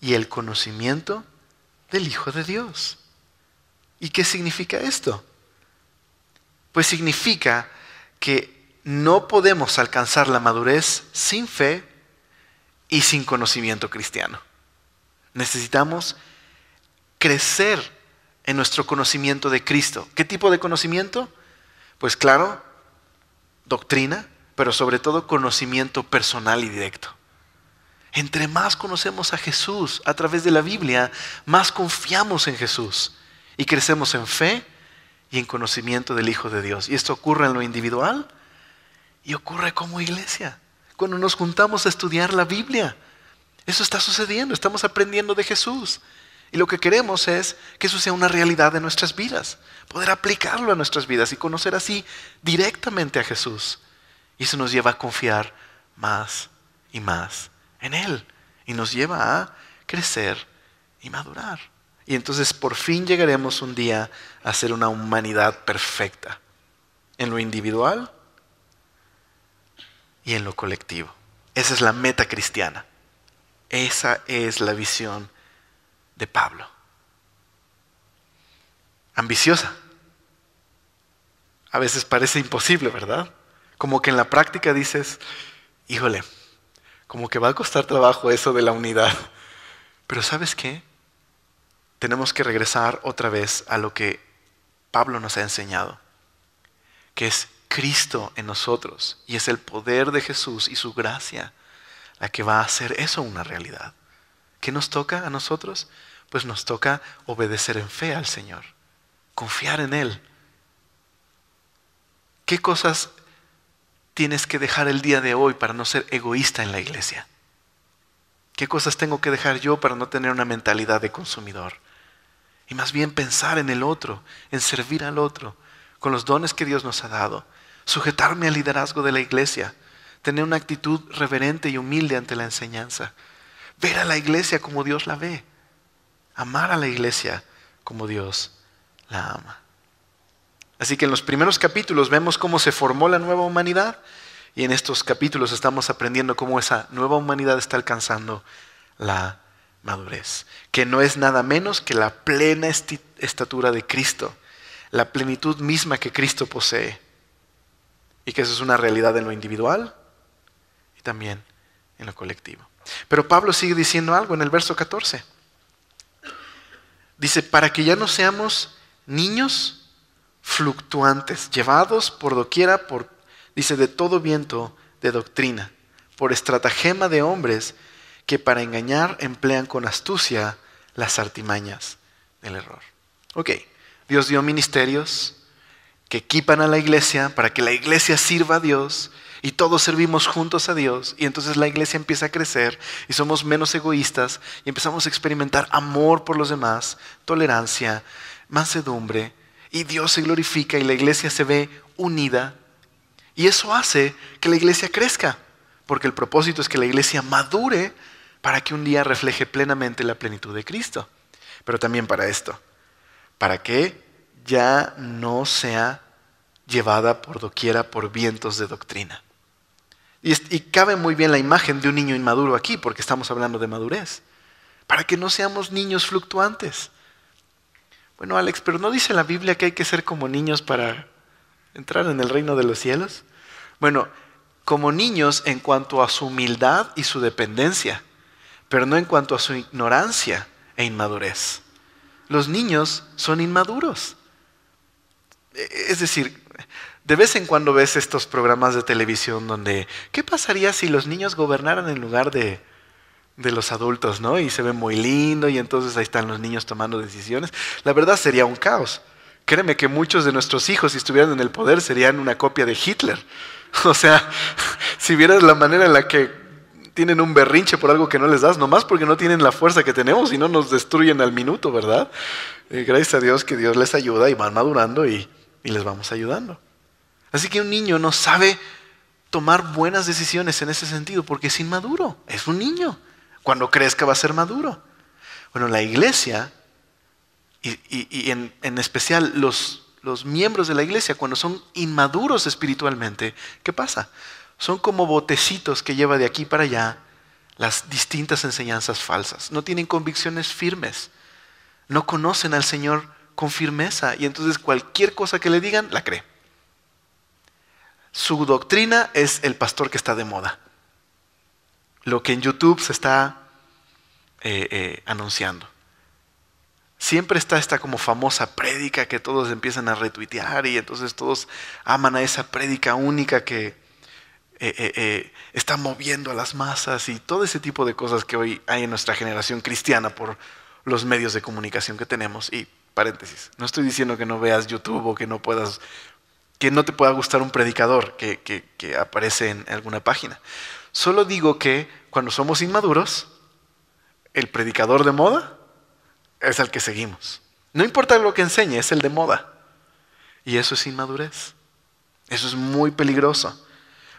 y el conocimiento del Hijo de Dios. ¿Y qué significa esto? Pues significa que no podemos alcanzar la madurez sin fe y sin conocimiento cristiano. Necesitamos crecer en nuestro conocimiento de Cristo. ¿Qué tipo de conocimiento? Pues claro, doctrina, pero sobre todo conocimiento personal y directo. Entre más conocemos a Jesús a través de la Biblia, más confiamos en Jesús y crecemos en fe y en conocimiento del Hijo de Dios. Y esto ocurre en lo individual y ocurre como iglesia. Cuando nos juntamos a estudiar la Biblia, eso está sucediendo, estamos aprendiendo de Jesús. Y lo que queremos es que eso sea una realidad en nuestras vidas, poder aplicarlo a nuestras vidas y conocer así directamente a Jesús. Y eso nos lleva a confiar más y más en Él. Y nos lleva a crecer y madurar. Y entonces por fin llegaremos un día a ser una humanidad perfecta. En lo individual y en lo colectivo. Esa es la meta cristiana. Esa es la visión de Pablo. Ambiciosa. A veces parece imposible, ¿verdad? Como que en la práctica dices, híjole, como que va a costar trabajo eso de la unidad. Pero ¿sabes qué? Tenemos que regresar otra vez a lo que Pablo nos ha enseñado, que es Cristo en nosotros, y es el poder de Jesús y su gracia la que va a hacer eso una realidad. ¿Qué nos toca a nosotros? Pues nos toca obedecer en fe al Señor, confiar en Él. ¿Qué cosas tienes que dejar el día de hoy para no ser egoísta en la iglesia? ¿Qué cosas tengo que dejar yo para no tener una mentalidad de consumidor? Y más bien pensar en el otro, en servir al otro, con los dones que Dios nos ha dado, sujetarme al liderazgo de la iglesia, tener una actitud reverente y humilde ante la enseñanza, ver a la iglesia como Dios la ve, amar a la iglesia como Dios la ama. Así que en los primeros capítulos vemos cómo se formó la nueva humanidad y en estos capítulos estamos aprendiendo cómo esa nueva humanidad está alcanzando la madurez, que no es nada menos que la plena estatura de Cristo, la plenitud misma que Cristo posee, y que eso es una realidad en lo individual y también en lo colectivo. Pero Pablo sigue diciendo algo en el verso 14. Dice, para que ya no seamos niños fluctuantes, llevados por doquiera dice, de todo viento de doctrina, por estratagema de hombres que para engañar emplean con astucia las artimañas del error. Ok, Dios dio ministerios que equipan a la iglesia para que la iglesia sirva a Dios y todos servimos juntos a Dios y entonces la iglesia empieza a crecer y somos menos egoístas y empezamos a experimentar amor por los demás, tolerancia, mansedumbre y Dios se glorifica y la iglesia se ve unida y eso hace que la iglesia crezca porque el propósito es que la iglesia madure para que un día refleje plenamente la plenitud de Cristo. Pero también para esto, para que ya no sea llevada por doquiera por vientos de doctrina. Y cabe muy bien la imagen de un niño inmaduro aquí, porque estamos hablando de madurez. Para que no seamos niños fluctuantes. Bueno, Alex, pero ¿no dice la Biblia que hay que ser como niños para entrar en el reino de los cielos? Bueno, como niños en cuanto a su humildad y su dependencia, pero no en cuanto a su ignorancia e inmadurez. Los niños son inmaduros. Es decir, de vez en cuando ves estos programas de televisión donde, ¿qué pasaría si los niños gobernaran en lugar de los adultos, ¿no? Y se ve muy lindo y entonces ahí están los niños tomando decisiones. La verdad sería un caos. Créeme que muchos de nuestros hijos, si estuvieran en el poder, serían una copia de Hitler. O sea, si vieras la manera en la que tienen un berrinche por algo que no les das, nomás porque no tienen la fuerza que tenemos y no nos destruyen al minuto, ¿verdad? Gracias a Dios que Dios les ayuda y van madurando y les vamos ayudando. Así que un niño no sabe tomar buenas decisiones en ese sentido porque es inmaduro, es un niño. Cuando crezca va a ser maduro. Bueno, la iglesia y en especial los miembros de la iglesia cuando son inmaduros espiritualmente, ¿qué pasa? Son como botecitos que lleva de aquí para allá las distintas enseñanzas falsas. No tienen convicciones firmes. No conocen al Señor con firmeza. Y entonces cualquier cosa que le digan, la cree. Su doctrina es el pastor que está de moda. Lo que en YouTube se está anunciando. Siempre está esta como famosa prédica que todos empiezan a retuitear y entonces todos aman a esa prédica única que está moviendo a las masas y todo ese tipo de cosas que hoy hay en nuestra generación cristiana por los medios de comunicación que tenemos. Y paréntesis, no estoy diciendo que no veas YouTube o que no te pueda gustar un predicador que aparece en alguna página. Solo digo que cuando somos inmaduros, el predicador de moda es el que seguimos. No importa lo que enseñe, es el de moda. Y eso es inmadurez. Eso es muy peligroso.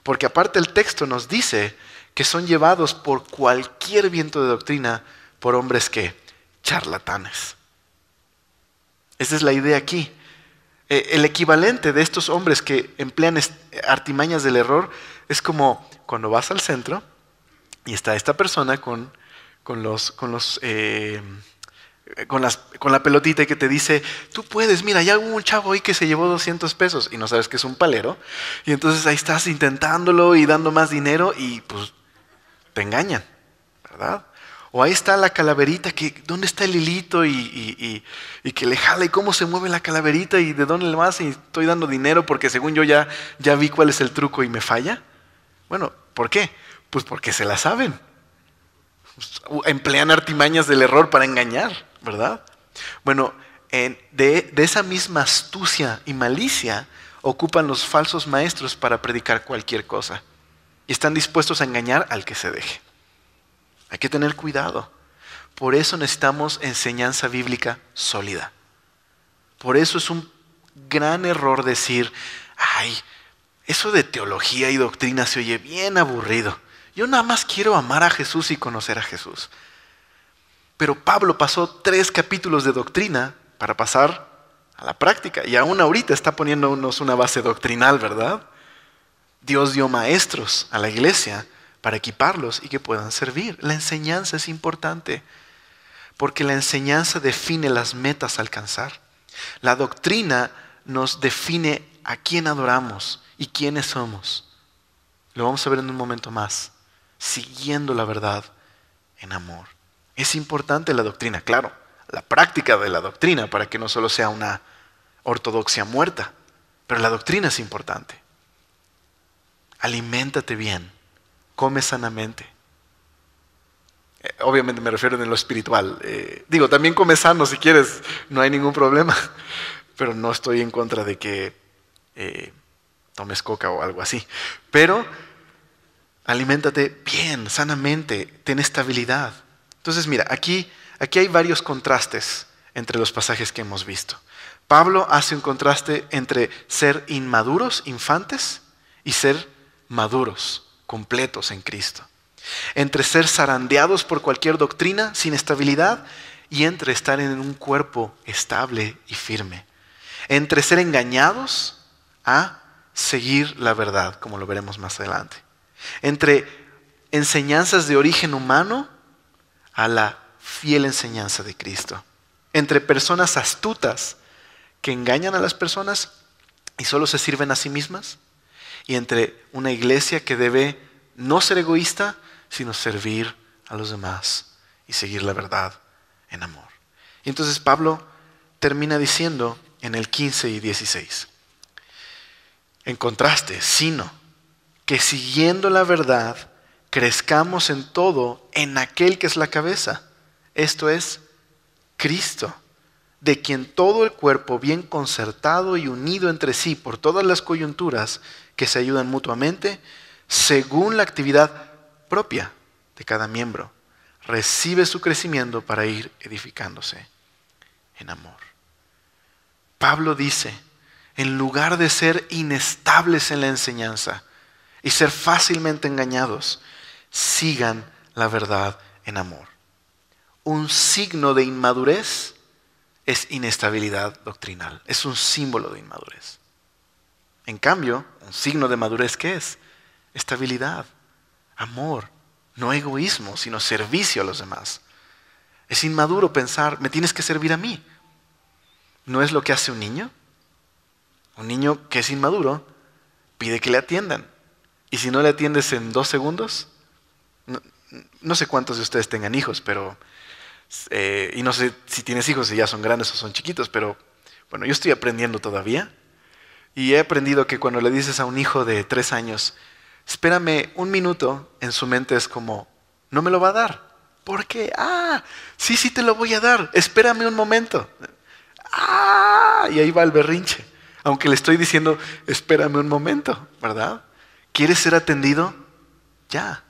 Porque aparte el texto nos dice que son llevados por cualquier viento de doctrina por hombres que charlatanes. Esa es la idea aquí. El equivalente de estos hombres que emplean artimañas del error es como cuando vas al centro y está esta persona con la pelotita y que te dice, tú puedes, mira, ya hubo un chavo ahí que se llevó 200 pesos y no sabes que es un palero. Y entonces ahí estás intentándolo y dando más dinero y pues te engañan, ¿verdad? O ahí está la calaverita, ¿dónde está el hilito? Y que le jala y cómo se mueve la calaverita y de dónde le vas y estoy dando dinero porque según yo ya vi cuál es el truco y me falla. Bueno, ¿por qué? Pues porque se la saben. Emplean artimañas del error para engañar, ¿verdad? Bueno, de esa misma astucia y malicia ocupan los falsos maestros para predicar cualquier cosa. Y están dispuestos a engañar al que se deje. Hay que tener cuidado. Por eso necesitamos enseñanza bíblica sólida. Por eso es un gran error decir, ay, eso de teología y doctrina se oye bien aburrido. Yo nada más quiero amar a Jesús y conocer a Jesús. Pero Pablo pasó 3 capítulos de doctrina para pasar a la práctica. Y aún ahorita está poniéndonos una base doctrinal, ¿verdad? Dios dio maestros a la iglesia para equiparlos y que puedan servir. La enseñanza es importante porque la enseñanza define las metas a alcanzar. La doctrina nos define a quién adoramos y quiénes somos. Lo vamos a ver en un momento más. Siguiendo la verdad en amor. Es importante la doctrina, claro, la práctica de la doctrina para que no solo sea una ortodoxia muerta, pero la doctrina es importante. Aliméntate bien, come sanamente. Obviamente me refiero en lo espiritual. También come sano si quieres, no hay ningún problema, pero no estoy en contra de que tomes coca o algo así. Pero aliméntate bien, sanamente, ten estabilidad. Entonces mira, aquí hay varios contrastes entre los pasajes que hemos visto. Pablo hace un contraste entre ser inmaduros, infantes, y ser maduros, completos en Cristo. Entre ser zarandeados por cualquier doctrina sin estabilidad y entre estar en un cuerpo estable y firme. Entre ser engañados a seguir la verdad, como lo veremos más adelante. Entre enseñanzas de origen humano a la fiel enseñanza de Cristo. Entre personas astutas que engañan a las personas y solo se sirven a sí mismas. Y entre una iglesia que debe no ser egoísta, sino servir a los demás y seguir la verdad en amor. Y entonces Pablo termina diciendo en el 15 y 16, en contraste, sino que siguiendo la verdad, crezcamos en todo en aquel que es la cabeza, esto es Cristo, de quien todo el cuerpo bien concertado y unido entre sí por todas las coyunturas que se ayudan mutuamente, según la actividad propia de cada miembro, recibe su crecimiento para ir edificándose en amor. Pablo dice, en lugar de ser inestables en la enseñanza y ser fácilmente engañados, sigan la verdad en amor. Un signo de inmadurez es inestabilidad doctrinal, es un símbolo de inmadurez. En cambio, un signo de madurez, ¿qué es? Estabilidad, amor, no egoísmo, sino servicio a los demás. Es inmaduro pensar, me tienes que servir a mí. ¿No es lo que hace un niño? Un niño que es inmaduro pide que le atiendan. Y si no le atiendes en 2 segundos, no sé cuántos de ustedes tengan hijos, pero y no sé si tienes hijos y ya son grandes o son chiquitos, pero bueno, yo estoy aprendiendo todavía. Y he aprendido que cuando le dices a un hijo de 3 años, espérame 1 minuto, en su mente es como, no me lo va a dar. ¿Por qué? Sí te lo voy a dar, espérame un momento. Y ahí va el berrinche. Aunque le estoy diciendo, espérame un momento, ¿verdad? ¿Quieres ser atendido? Ya.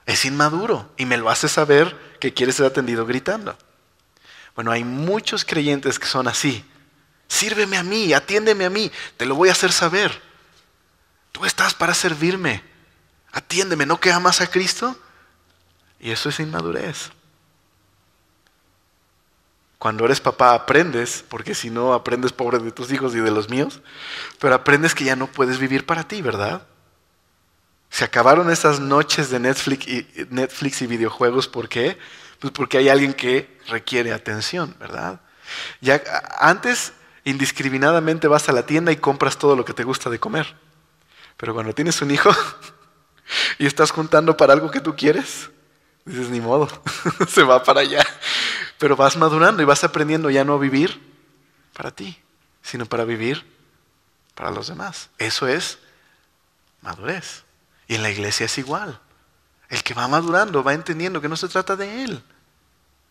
Es inmaduro y me lo hace saber que quiere ser atendido gritando. Bueno, hay muchos creyentes que son así. Sírveme a mí, atiéndeme a mí, te lo voy a hacer saber. Tú estás para servirme. Atiéndeme, ¿no que amas a Cristo? Y eso es inmadurez. Cuando eres papá aprendes, porque si no aprendes pobre de tus hijos y de los míos, pero aprendes que ya no puedes vivir para ti, ¿verdad? Se acabaron esas noches de Netflix y videojuegos, ¿por qué? Pues porque hay alguien que requiere atención, ¿verdad? Ya antes indiscriminadamente vas a la tienda y compras todo lo que te gusta de comer. Pero cuando tienes un hijo y estás juntando para algo que tú quieres, dices, ni modo, se va para allá. Pero vas madurando y vas aprendiendo ya no a vivir para ti, sino para vivir para los demás. Eso es madurez. Y en la iglesia es igual. El que va madurando va entendiendo que no se trata de él.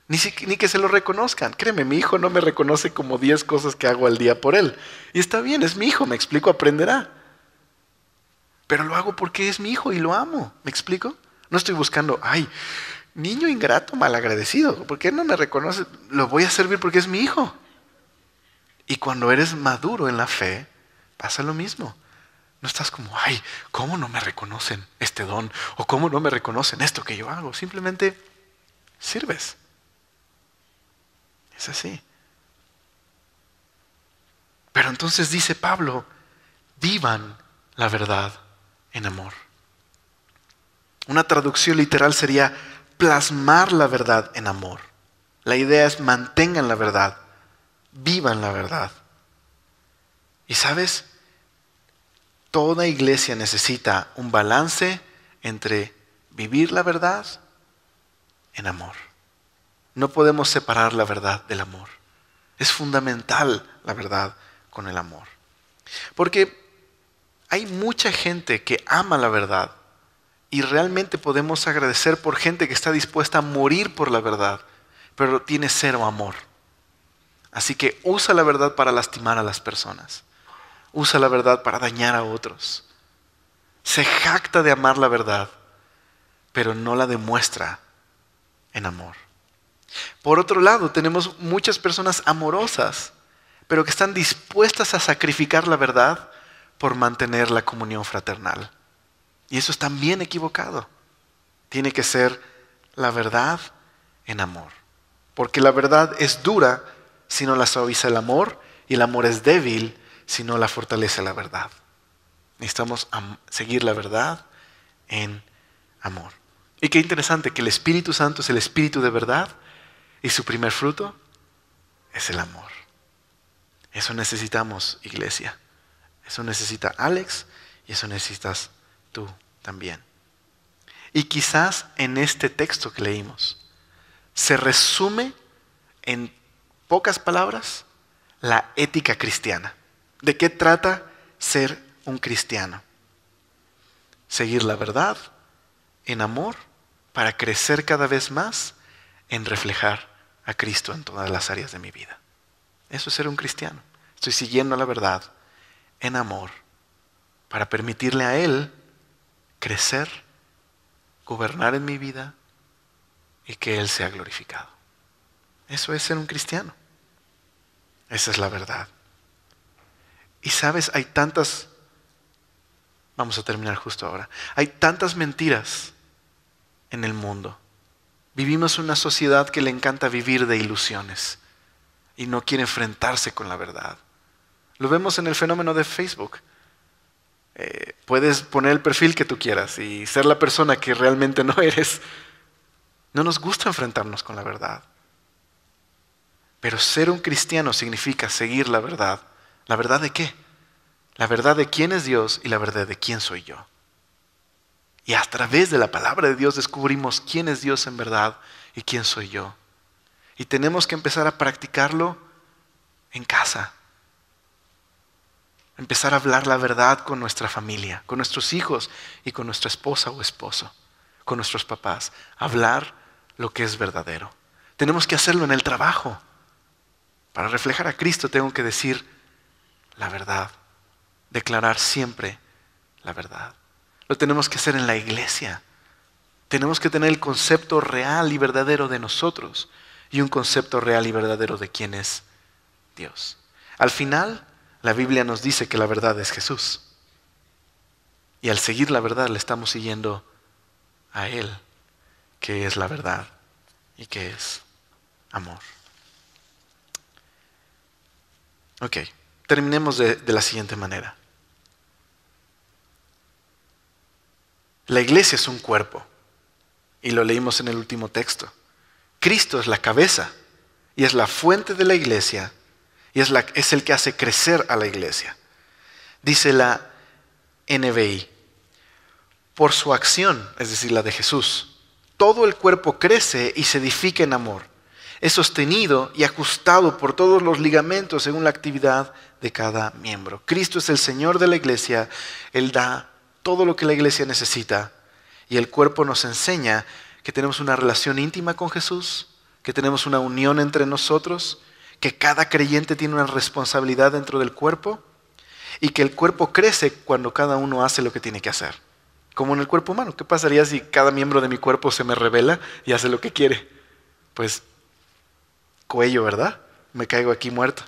Ni que se lo reconozcan. Créeme, mi hijo no me reconoce como 10 cosas que hago al día por él. Y está bien, es mi hijo, me explico, aprenderá. Pero lo hago porque es mi hijo y lo amo, ¿me explico? No estoy buscando, niño ingrato, malagradecido, ¿por qué no me reconoce? Lo voy a servir porque es mi hijo. Y cuando eres maduro en la fe, pasa lo mismo. No estás como, ¿cómo no me reconocen este don? ¿O cómo no me reconocen esto que yo hago? Simplemente sirves. Es así. Pero entonces dice Pablo, vivan la verdad en amor. Una traducción literal sería plasmar la verdad en amor. La idea es mantengan la verdad, vivan la verdad. Y sabes, toda iglesia necesita un balance entre vivir la verdad en amor. No podemos separar la verdad del amor. Es fundamental la verdad con el amor. Porque hay mucha gente que ama la verdad y realmente podemos agradecer por gente que está dispuesta a morir por la verdad, pero tiene cero amor. Así que usa la verdad para lastimar a las personas. Usa la verdad para dañar a otros. Se jacta de amar la verdad, pero no la demuestra en amor. Por otro lado, tenemos muchas personas amorosas, pero que están dispuestas a sacrificar la verdad por mantener la comunión fraternal. Y eso es también equivocado. Tiene que ser la verdad en amor. Porque la verdad es dura si no la suaviza el amor, y el amor es débil si no la fortalece la verdad. Necesitamos seguir la verdad en amor. Y qué interesante que el Espíritu Santo es el Espíritu de verdad y su primer fruto es el amor. Eso necesitamos, iglesia. Eso necesita Alex y eso necesitas tú también. Y quizás en este texto que leímos se resume en pocas palabras la ética cristiana. ¿De qué trata ser un cristiano? Seguir la verdad en amor para crecer cada vez más en reflejar a Cristo en todas las áreas de mi vida. Eso es ser un cristiano. Estoy siguiendo la verdad en amor para permitirle a Él crecer, gobernar en mi vida y que Él sea glorificado. Eso es ser un cristiano. Esa es la verdad. Y sabes, vamos a terminar justo ahora, hay tantas mentiras en el mundo. Vivimos en una sociedad que le encanta vivir de ilusiones y no quiere enfrentarse con la verdad. Lo vemos en el fenómeno de Facebook. Puedes poner el perfil que tú quieras y ser la persona que realmente no eres. No nos gusta enfrentarnos con la verdad. Pero ser un cristiano significa seguir la verdad. ¿La verdad de qué? La verdad de quién es Dios y la verdad de quién soy yo. Y a través de la palabra de Dios descubrimos quién es Dios en verdad y quién soy yo. Y tenemos que empezar a practicarlo en casa. Empezar a hablar la verdad con nuestra familia, con nuestros hijos y con nuestra esposa o esposo, con nuestros papás. Hablar lo que es verdadero. Tenemos que hacerlo en el trabajo. Para reflejar a Cristo tengo que decir la verdad. Declarar siempre la verdad. Lo tenemos que hacer en la iglesia. Tenemos que tener el concepto real y verdadero de nosotros y un concepto real y verdadero de quién es Dios. Al final, la Biblia nos dice que la verdad es Jesús. Y al seguir la verdad le estamos siguiendo a Él, que es la verdad y que es amor. Ok, terminemos de la siguiente manera. La iglesia es un cuerpo, y lo leímos en el último texto. Cristo es la cabeza, y es la fuente de la iglesia, y es el que hace crecer a la iglesia. Dice la NBI, por su acción, es decir, la de Jesús, todo el cuerpo crece y se edifica en amor. Es sostenido y ajustado por todos los ligamentos según la actividad de cada miembro. Cristo es el Señor de la iglesia, Él da todo lo que la iglesia necesita y el cuerpo nos enseña que tenemos una relación íntima con Jesús, que tenemos una unión entre nosotros, que cada creyente tiene una responsabilidad dentro del cuerpo y que el cuerpo crece cuando cada uno hace lo que tiene que hacer. Como en el cuerpo humano, ¿qué pasaría si cada miembro de mi cuerpo se me rebela y hace lo que quiere? Pues cuello, ¿verdad? Me caigo aquí muerto.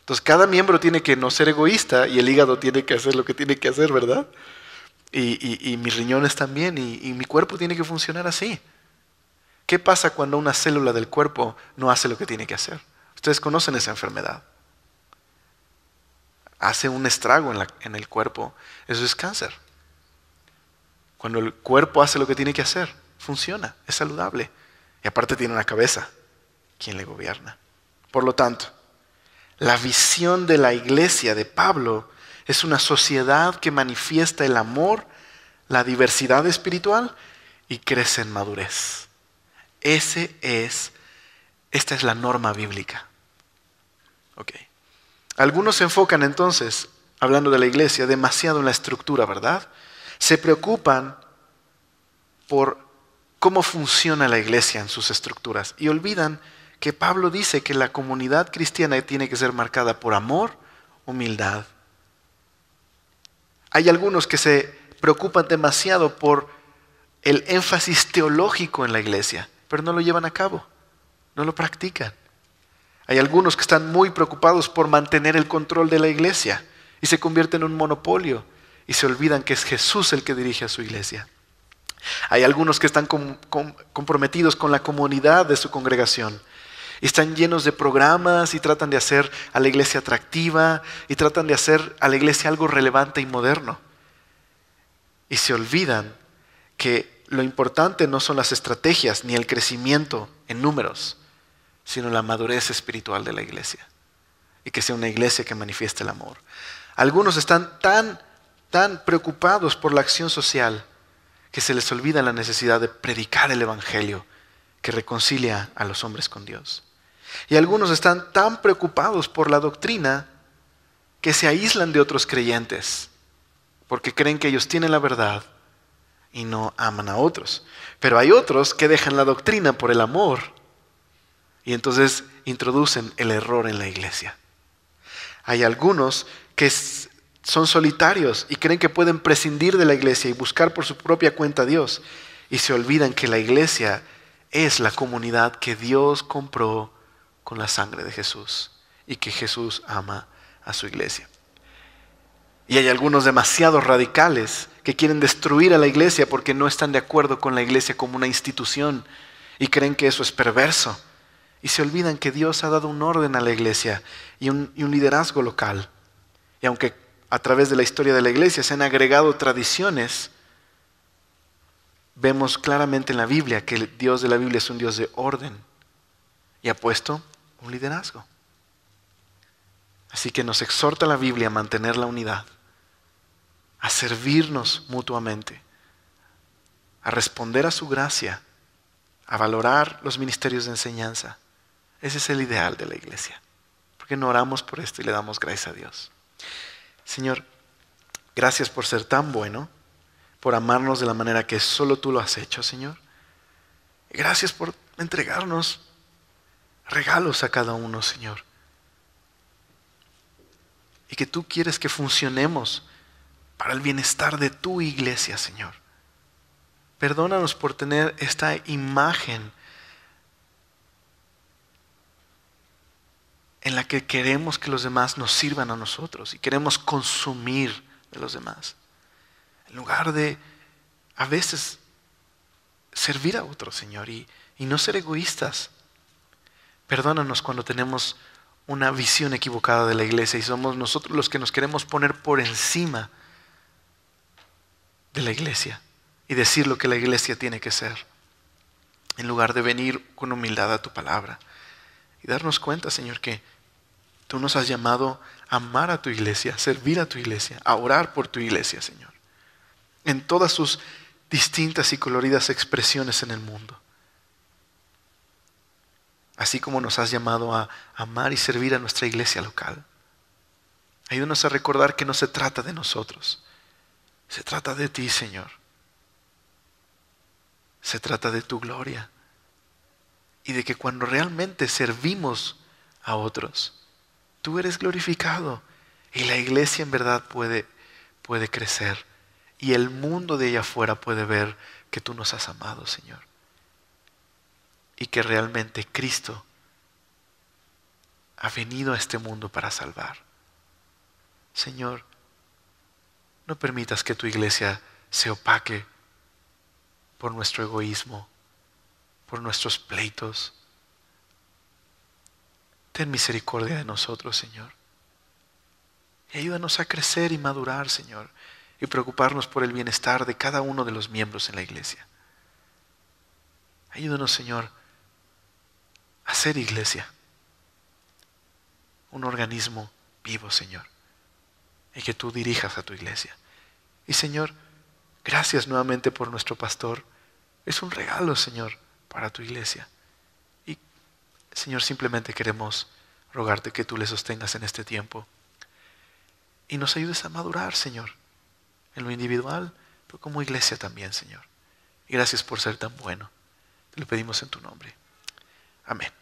Entonces cada miembro tiene que no ser egoísta y el hígado tiene que hacer lo que tiene que hacer, ¿verdad? Y mis riñones también y mi cuerpo tiene que funcionar así. ¿Qué pasa cuando una célula del cuerpo no hace lo que tiene que hacer? Ustedes conocen esa enfermedad. hace un estrago en el cuerpo, eso es cáncer. Cuando el cuerpo hace lo que tiene que hacer, funciona, es saludable. Y aparte tiene una cabeza, quien le gobierna. Por lo tanto, la visión de la iglesia de Pablo es una sociedad que manifiesta el amor, la diversidad espiritual y crece en madurez. Esta es la norma bíblica. Okay. Algunos se enfocan entonces, hablando de la iglesia, demasiado en la estructura, ¿verdad? Se preocupan por cómo funciona la iglesia en sus estructuras y olvidan que Pablo dice que la comunidad cristiana tiene que ser marcada por amor, humildad. Hay algunos que se preocupan demasiado por el énfasis teológico en la iglesia, pero no lo llevan a cabo, no lo practican. Hay algunos que están muy preocupados por mantener el control de la iglesia y se convierten en un monopolio y se olvidan que es Jesús el que dirige a su iglesia. Hay algunos que están comprometidos con la comunidad de su congregación y están llenos de programas y tratan de hacer a la iglesia atractiva y tratan de hacer a la iglesia algo relevante y moderno. Y se olvidan que lo importante no son las estrategias ni el crecimiento en números, sino la madurez espiritual de la iglesia y que sea una iglesia que manifieste el amor. Algunos están tan preocupados por la acción social que se les olvida la necesidad de predicar el evangelio que reconcilia a los hombres con Dios. Y algunos están tan preocupados por la doctrina que se aíslan de otros creyentes porque creen que ellos tienen la verdad y no aman a otros. Pero hay otros que dejan la doctrina por el amor y entonces introducen el error en la iglesia. Hay algunos que son solitarios y creen que pueden prescindir de la iglesia y buscar por su propia cuenta a Dios y se olvidan que la iglesia es la comunidad que Dios compró con la sangre de Jesús y que Jesús ama a su iglesia. Y hay algunos demasiado radicales que quieren destruir a la iglesia porque no están de acuerdo con la iglesia como una institución y creen que eso es perverso. Y se olvidan que Dios ha dado un orden a la iglesia y un liderazgo local. Y aunque a través de la historia de la iglesia se han agregado tradiciones, vemos claramente en la Biblia que el Dios de la Biblia es un Dios de orden y ha puesto un liderazgo. Así que nos exhorta la Biblia a mantener la unidad, a servirnos mutuamente, a responder a su gracia, a valorar los ministerios de enseñanza. Ese es el ideal de la iglesia. ¿Por qué no oramos por esto y le damos gracias a Dios? Señor, gracias por ser tan bueno, por amarnos de la manera que solo tú lo has hecho, Señor. Gracias por entregarnos regalos a cada uno, Señor. Y que tú quieres que funcionemos para el bienestar de tu iglesia, Señor. Perdónanos por tener esta imagen en la que queremos que los demás nos sirvan a nosotros y queremos consumir de los demás. En lugar de, a veces, servir a otros, Señor, y no ser egoístas. Perdónanos cuando tenemos una visión equivocada de la iglesia y somos nosotros los que nos queremos poner por encima de la iglesia y decir lo que la iglesia tiene que ser, en lugar de venir con humildad a tu palabra y darnos cuenta, Señor, que tú nos has llamado a amar a tu iglesia, a servir a tu iglesia, a orar por tu iglesia, Señor, en todas sus distintas y coloridas expresiones en el mundo. Así como nos has llamado a amar y servir a nuestra iglesia local. Ayúdanos a recordar que no se trata de nosotros, se trata de ti, Señor. Se trata de tu gloria y de que cuando realmente servimos a otros, tú eres glorificado y la iglesia en verdad puede crecer y el mundo de allá afuera puede ver que tú nos has amado, Señor, y que realmente Cristo ha venido a este mundo para salvar. Señor, no permitas que tu iglesia se opaque por nuestro egoísmo, por nuestros pleitos. Ten misericordia de nosotros, Señor. Y ayúdanos a crecer y madurar, Señor, y preocuparnos por el bienestar de cada uno de los miembros en la iglesia. Ayúdanos, Señor, a ser iglesia, un organismo vivo, Señor, y que tú dirijas a tu iglesia. Y Señor, gracias nuevamente por nuestro pastor. Es un regalo, Señor, para tu iglesia. Y Señor, simplemente queremos rogarte que tú le sostengas en este tiempo y nos ayudes a madurar, Señor, en lo individual, pero como iglesia también, Señor. Y gracias por ser tan bueno. Te lo pedimos en tu nombre. Amén.